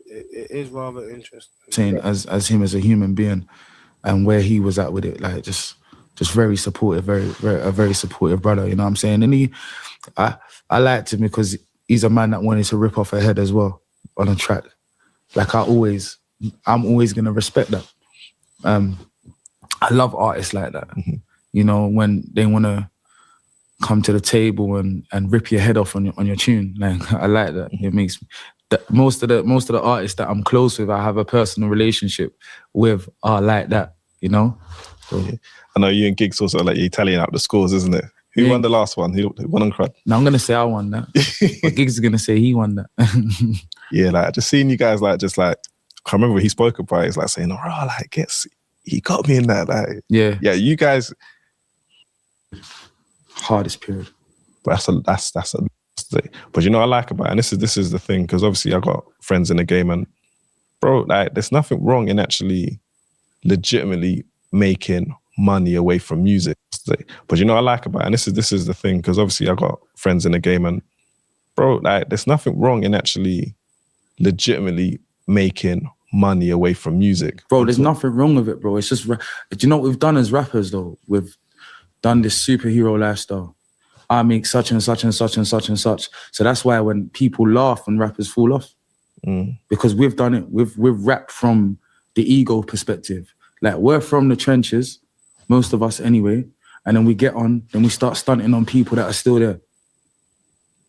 It is rather interesting. saying as him as a human being, and where he was at with it, like just very supportive, a very supportive brother. You know what I'm saying? And I liked him because he's a man that wanted to rip off a head as well on a track. Like I'm always gonna respect that. I love artists like that. You know, when they wanna come to the table and rip your head off on your tune. Like I like that. It makes me, most of the artists that I'm close with, I have a personal relationship with, are like that. You know. So, yeah. I know you and Giggs also like you're tallying up the scores, isn't it? Who won the last one? Who won on Crud? No, I'm gonna say I won that. But Giggs is gonna say he won that. Yeah, like just seeing you guys like just like, I can't remember he spoke about it. It's like saying, "Oh, like Ghetts, he got me in that." Like, yeah, you guys. Hardest period. But that's a. But you know what I like about it, and this is the thing, because obviously I got friends in the game, and bro, like there's nothing wrong in actually legitimately making money away from music. But you know what I like about it, and this is the thing, because obviously I got friends in the game, and bro, like there's nothing wrong in actually legitimately making money away from music. Bro, there's nothing wrong with it, bro. It's just, do you know what we've done as rappers though? We've done this superhero lifestyle. I make such and such and such and such and such. So that's why when people laugh and rappers fall off, because we've done it. We've rapped from the ego perspective. Like we're from the trenches, most of us anyway. And then we get on, then we start stunting on people that are still there.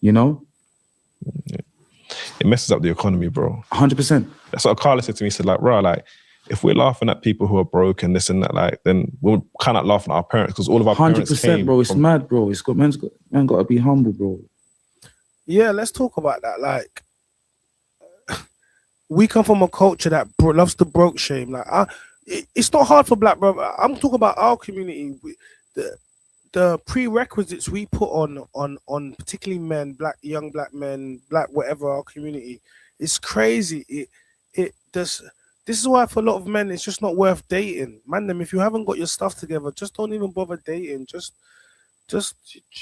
You know? Yeah. It messes up the economy, bro. 100%. That's what Carla said to me. He said, like, bro, like, if we're laughing at people who are broke and this and that, like, then we're kind of laughing at our parents, because all of our 100%, parents came bro. It's mad, bro. Man got to be humble, bro. Yeah, let's talk about that. Like, we come from a culture that loves to broke shame. Like, it's not hard for black bro. I'm talking about our community. The prerequisites we put on particularly men, young black men, black whatever, our community, it's crazy. This is why for a lot of men it's just not worth dating. Man, if you haven't got your stuff together, just don't even bother dating. Just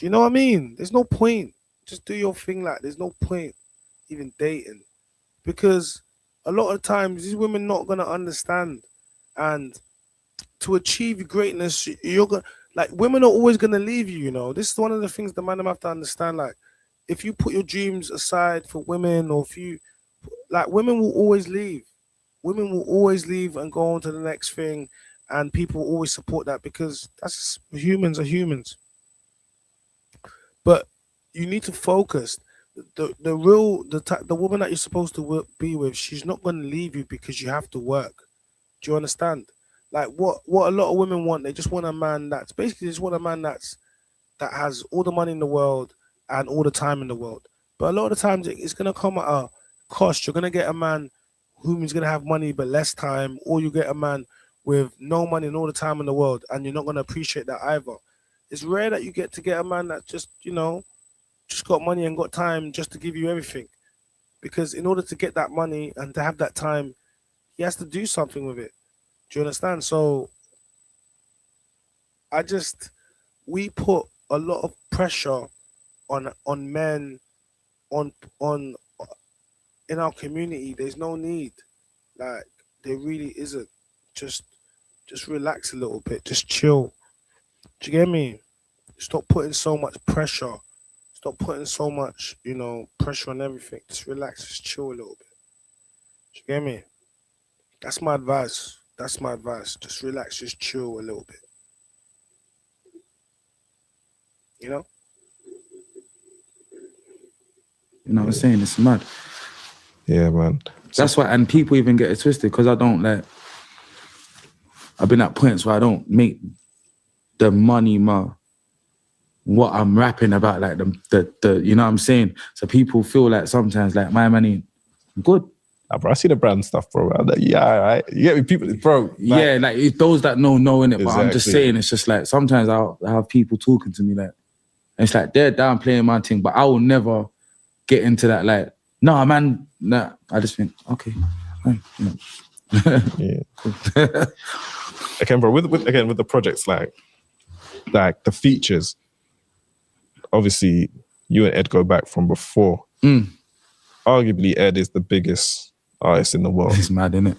you know what I mean? There's no point. Just do your thing. Like there's no point even dating, because a lot of times these women not gonna understand, and to achieve greatness, you're gonna. Like, women are always going to leave you, you know. This is one of the things the man have to understand. Like, if you put your dreams aside for women, or if you, like, women will always leave. Women will always leave and go on to the next thing. And people will always support that, because that's just, humans are humans. But you need to focus. The woman that you're supposed to be with, she's not going to leave you because you have to work. Do you understand? Like what a lot of women want, they just want a man that's basically just want a man that has all the money in the world and all the time in the world. But a lot of the times it's gonna come at a cost. You're gonna get a man whom is gonna have money but less time, or you get a man with no money and all the time in the world, and you're not gonna appreciate that either. It's rare that you get to get a man that just, just got money and got time just to give you everything. Because in order to get that money and to have that time, he has to do something with it. Do you understand? So we put a lot of pressure on men on in our community. There's no need. Like, there really isn't. Just relax a little bit. Just chill. Do you get me? Stop putting so much pressure. Stop putting so much, pressure on everything. Just relax. Just chill a little bit. Do you get me? That's my advice. Just relax. Just chill a little bit. You know? You know what I'm saying? It's mad. Yeah, man. That's why, and people even get it twisted because I don't I've been at points where I don't make the money what I'm rapping about, like the you know what I'm saying? So people feel like sometimes like my money good. Bro, I see the brand stuff, bro. Yeah, all right. You get me, people, bro. Like, yeah, like it's those that know in it. But I'm just Exactly. saying, it's just like sometimes I'll have people talking to me like, and it's like they're downplaying my thing, but I will never get into that. Like, nah, man, nah. I just think, okay, fine, yeah. Again, bro, with the projects, like the features. Obviously, you and Ed go back from before. Arguably, Ed is the biggest artist in the world. He's mad, innit?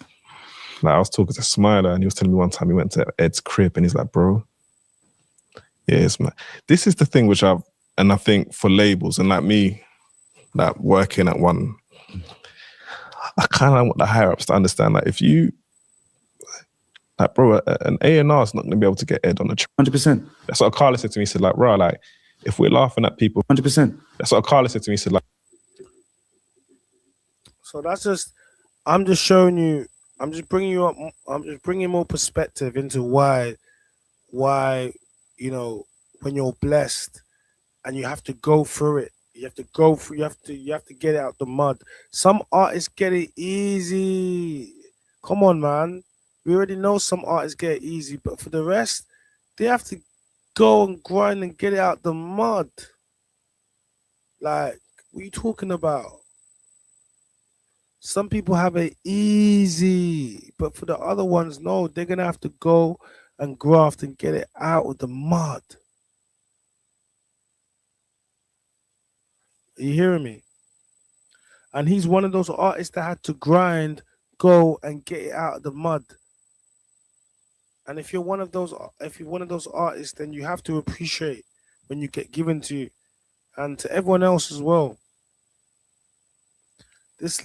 Like, I was talking to Smiler and he was telling me one time he went to Ed's crib and he's like, bro, yeah, it's mad. This is the thing which I think for labels and like me, like working at one, I kind of want the higher ups to understand, like, if you, like, bro, an A&R is not going to be able to get Ed on the track. 100%. That's what Carla said to me. He said, like, bro, like, if we're laughing at people, 100%. That's what Carla said to me. He said, like, so that's just, I'm just showing you, I'm just bringing more perspective into why, when you're blessed and you have to go through it, you have to get it out the mud. Some artists get it easy. Come on, man. We already know some artists get it easy, but for the rest, they have to go and grind and get it out the mud. Like, what are you talking about? Some people have it easy, but for the other ones, no, they're going to have to go and graft and get it out of the mud. Are you hearing me? And he's one of those artists that had to grind, go and get it out of the mud. And if you're one of those artists, then you have to appreciate when you get given to you, and to everyone else as well. This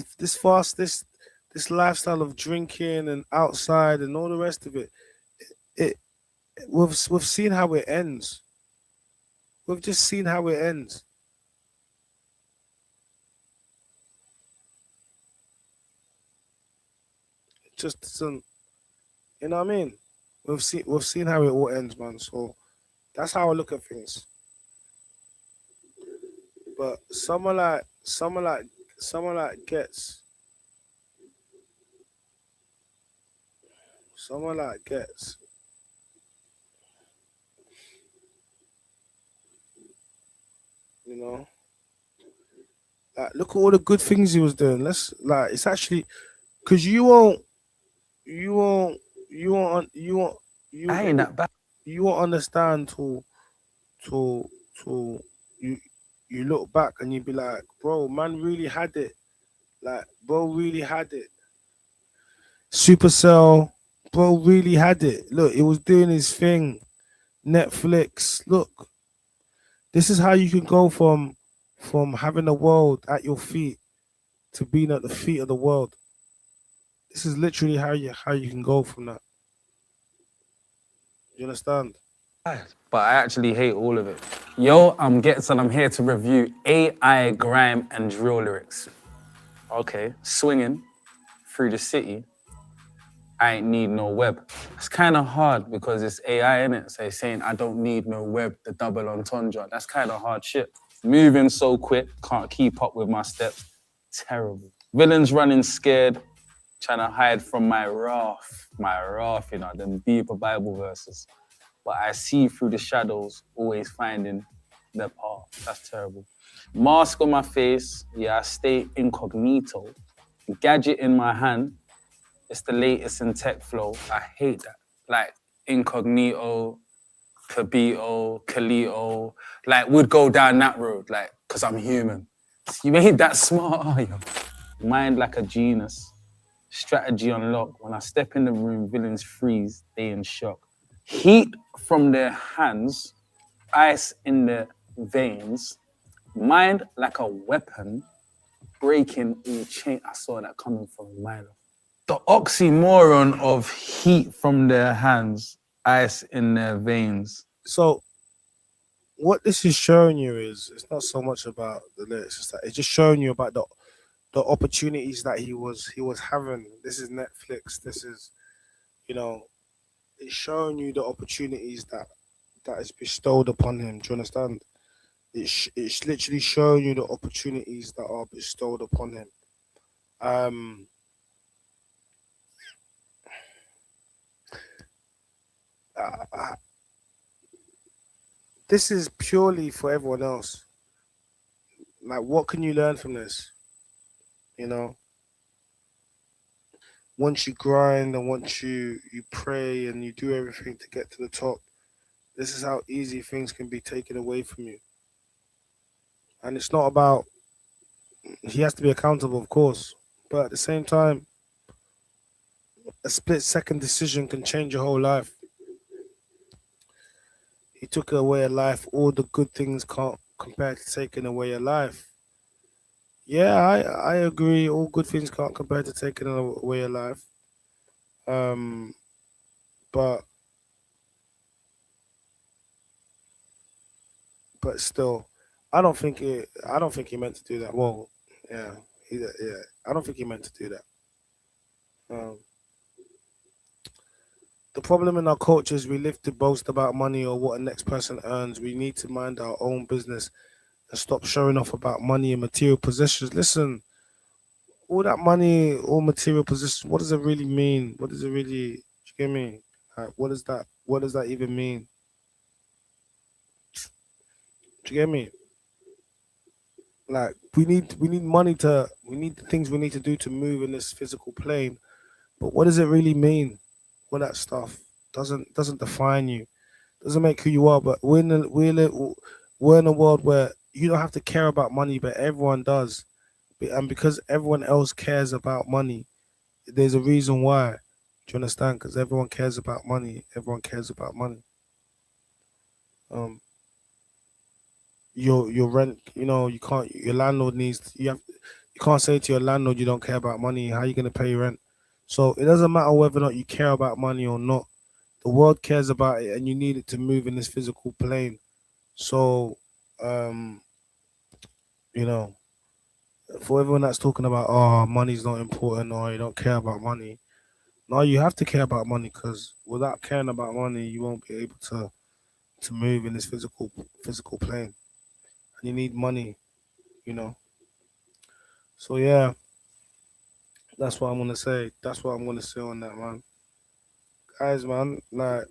lifestyle of drinking and outside and all the rest of it, we've seen how it ends. We've just seen how it ends. It just doesn't, you know what I mean? We've seen how it all ends, man. So that's how I look at things. But someone like Ghetts, like, look at all the good things he was doing. It's actually, because you won't understand till you look back and you be like, bro, man really had it. Like, bro really had it. Supercell, bro really had it. Look, it was doing his thing. Netflix, look. This is how you can go from having the world at your feet to being at the feet of the world. This is literally how you can go from that. You understand? but I actually hate all of it. Yo, I'm Ghetts and I'm here to review AI, grime, and drill lyrics. Okay, swinging through the city, I ain't need no web. It's kind of hard because it's AI, innit? So it's saying I don't need no web, the double entendre. That's kind of hard shit. Moving so quick, can't keep up with my steps. Terrible. Villains running scared, trying to hide from my wrath, you know, them deeper Bible verses. But I see through the shadows, always finding the path. That's terrible. Mask on my face, yeah, I stay incognito. Gadget in my hand, it's the latest in tech flow. I hate that. Like incognito, Kabito, Kalito, like would go down that road, like, cause I'm human. You ain't that smart, are you? Mind like a genius. Strategy unlocked. When I step in the room, villains freeze, they in shock. Heat from their hands, ice in their veins. Mind like a weapon, breaking all chain. I saw that coming from a mile off. The oxymoron of heat from their hands, ice in their veins. So what this is showing you is it's not so much about the lyrics, it's that it's just showing you about the opportunities that he was having. This is Netflix. This is, you know, it's showing you the opportunities that is bestowed upon him. Do you understand? It's literally showing you the opportunities that are bestowed upon him. This is purely for everyone else. Like, what can you learn from this? You know, once you grind and once you pray and you do everything to get to the top, this is how easy things can be taken away from you. And it's not about, he has to be accountable, of course, but at the same time, a split-second decision can change your whole life. He took away a life. All the good things can't compare to taking away a life. Yeah, I agree. All good things can't compare to taking away a life. But still, I don't think he meant to do that. Well, yeah, I don't think he meant to do that. The problem in our culture is we live to boast about money or what the next person earns. We need to mind our own business and stop showing off about money and material possessions. Listen, all that money, all material possessions, what does it really mean? What does it really, do you get me? Like, what does that even mean? Do you get me? Like, we need the things we need to do to move in this physical plane. But what does it really mean? All that stuff doesn't define you, doesn't make who you are. But we're in a world where you don't have to care about money, but everyone does. And because everyone else cares about money, there's a reason why. Do you understand? Because everyone cares about money. Everyone cares about money. Your rent, you know, you can't. Your landlord needs. You can't say to your landlord you don't care about money. How are you gonna pay your rent? So it doesn't matter whether or not you care about money or not. The world cares about it, and you need it to move in this physical plane. So, you know, for everyone that's talking about, oh, money's not important or you don't care about money, no, you have to care about money, because without caring about money, you won't be able to move in this physical plane. And you need money, you know. So yeah, that's what I'm gonna say. That's what I'm gonna say on that, man. Guys, man, like,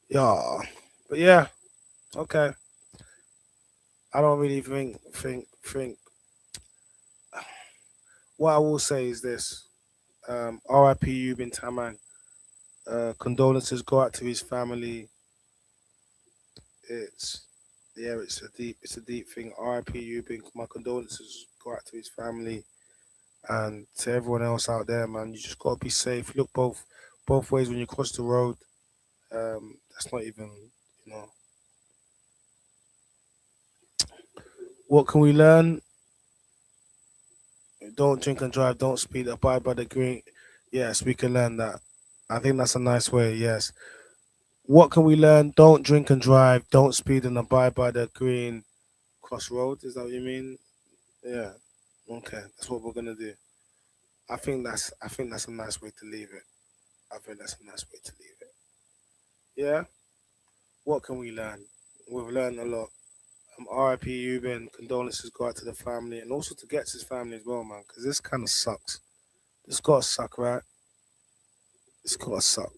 yeah, but yeah, okay. I don't really think. What I will say is this: R.I.P. Yubin Tamang. Condolences go out to his family. It's a deep thing. R.I.P. Yubin. My condolences go out to his family and to everyone else out there, man. You just gotta be safe. Look both ways when you cross the road. That's not even, you know. What can we learn? Don't drink and drive. Don't speed. Abide by the green. Yes, we can learn that. I think that's a nice way. Yes. What can we learn? Don't drink and drive. Don't speed and abide by the green crossroads. Is that what you mean? Yeah. Okay. That's what we're gonna do. I think that's a nice way to leave it. I think that's a nice way to leave it. Yeah. What can we learn? We've learned a lot. RIP Yubin, condolences go out to the family and also to Ghetts' family as well, man. Because this kind of sucks. This gotta suck, right? It's gotta suck.